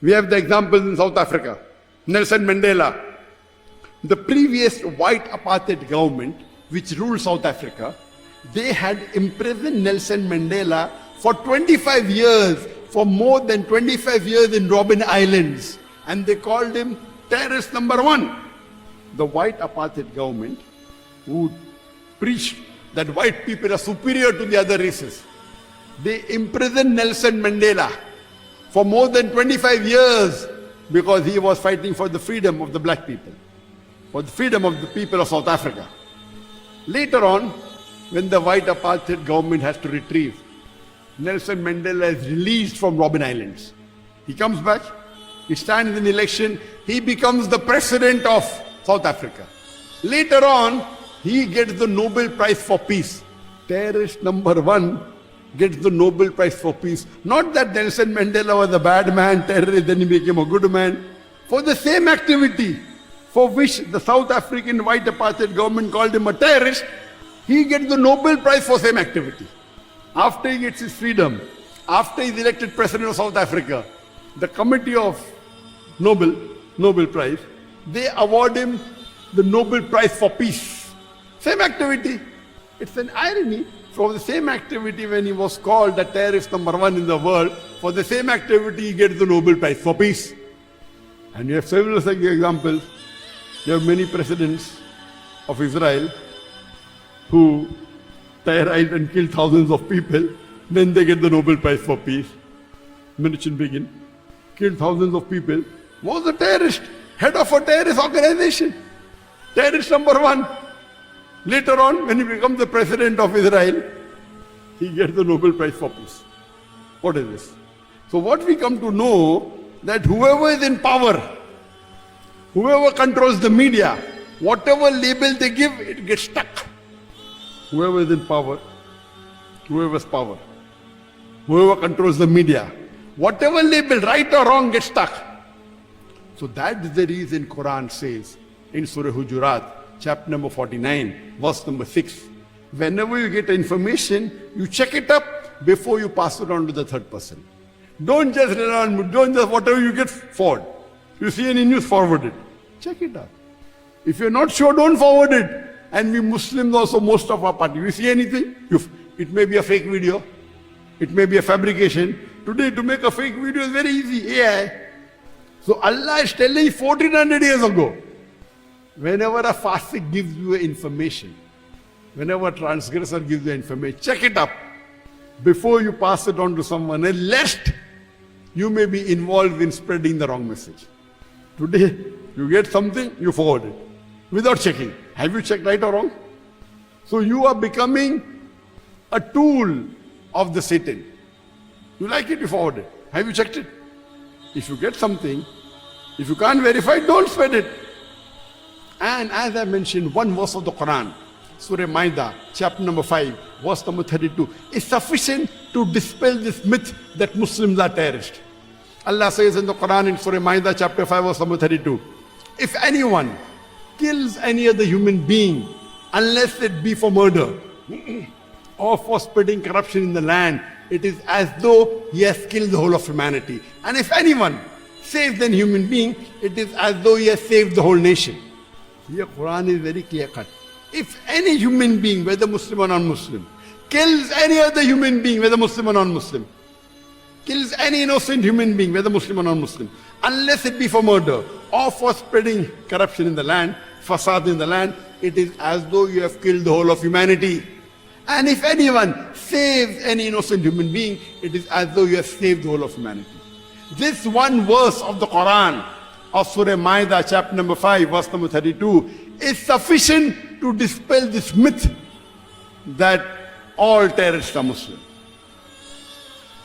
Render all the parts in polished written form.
We have the examples in South Africa. Nelson Mandela. The previous white apartheid government, which ruled South Africa, they had imprisoned Nelson Mandela for 25 years, for more than 25 years in Robben Islands. And they called him terrorist number one. The white apartheid government, who preached that white people are superior to the other races, they imprisoned Nelson Mandela for more than 25 years because he was fighting for the freedom of the black people, for the freedom of the people of South Africa. Later on, when the white apartheid government has to retrieve, Nelson Mandela is released from Robben Islands. He comes back, he stands in election, he becomes the president of South Africa. Later on, he gets the Nobel Prize for Peace. Terrorist number one gets the Nobel Prize for Peace. Not that Nelson Mandela was a bad man, terrorist, then he became a good man. For the same activity for which the South African white apartheid government called him a terrorist, he gets the Nobel Prize for same activity. After he gets his freedom, after he's elected president of South Africa, the committee of Nobel Prize, they award him the Nobel Prize for Peace. Same activity. It's an irony. For the same activity, when he was called the terrorist number one in the world, for the same activity he gets the Nobel Prize for Peace. And you have several such examples. You have many presidents of Israel who terrorized and killed thousands of people, then they get the Nobel Prize for Peace. Menachem Begin killed thousands of people, was a terrorist, head of a terrorist organization, terrorist number one. Later on, when he becomes the president of Israel, he gets the Nobel Prize for Peace. What is this? So what we come to know, that whoever is in power, whoever controls the media, whatever label they give, it gets stuck. Whoever is in power, whoever's power, whoever controls the media, whatever label, right or wrong, gets stuck. So that is the reason Quran says in Surah Hujurat, chapter number 49, verse number 6. Whenever you get information, you check it up before you pass it on to the third person. Don't just rely on, don't just whatever you get, forward. You see any news, forward it. Check it up. If you're not sure, don't forward it. And we Muslims also, most of our party, you see anything, it may be a fake video, it may be a fabrication. Today to make a fake video is very easy, AI. So Allah is telling 1400 years ago, whenever a fasik gives you information, whenever a transgressor gives you information, check it up before you pass it on to someone else, lest you may be involved in spreading the wrong message. Today, you get something, you forward it without checking. Have you checked right or wrong? So you are becoming a tool of the Satan. You like it, you forward it. Have you checked it? If you get something, if you can't verify, don't spread it. And as I mentioned, one verse of the Quran, Surah Maida, chapter number 5, verse number 32, is sufficient to dispel this myth that Muslims are terrorists. Allah says in the Quran in Surah Maida, chapter 5, verse number 32, if anyone kills any other human being, unless it be for murder or for spreading corruption in the land, it is as though he has killed the whole of humanity. And if anyone saves an human being, it is as though he has saved the whole nation. Here Quran is very clear cut. If any human being, whether Muslim or non-Muslim, kills any other human being, whether Muslim or non-Muslim, kills any innocent human being, whether Muslim or non-Muslim, unless it be for murder or for spreading corruption in the land, fasad in the land, it is as though you have killed the whole of humanity. And if anyone saves any innocent human being, it is as though you have saved the whole of humanity. This one verse of the Quran, of Surah Maida, chapter number 5, verse number 32, is sufficient to dispel this myth that all terrorists are Muslim.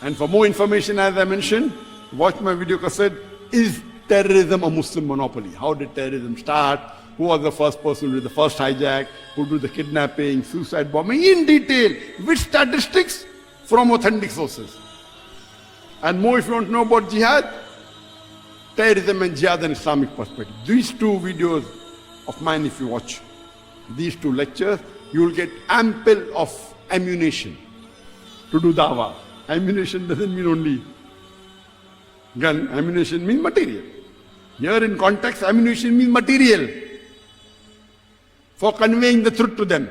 And for more information, as I mentioned, watch my video cassette, Is Terrorism a Muslim Monopoly? How did terrorism start? Who was the first person who did the first hijack? Who did the kidnapping, suicide bombing? In detail, with statistics from authentic sources. And more if you want to know about jihad, terrorism and jihad and Islamic perspective. These two videos of mine, if you watch these two lectures, you will get ample of ammunition to do dawah. Ammunition doesn't mean only Gun, ammunition means material. Here in context, ammunition means material for conveying the truth to them.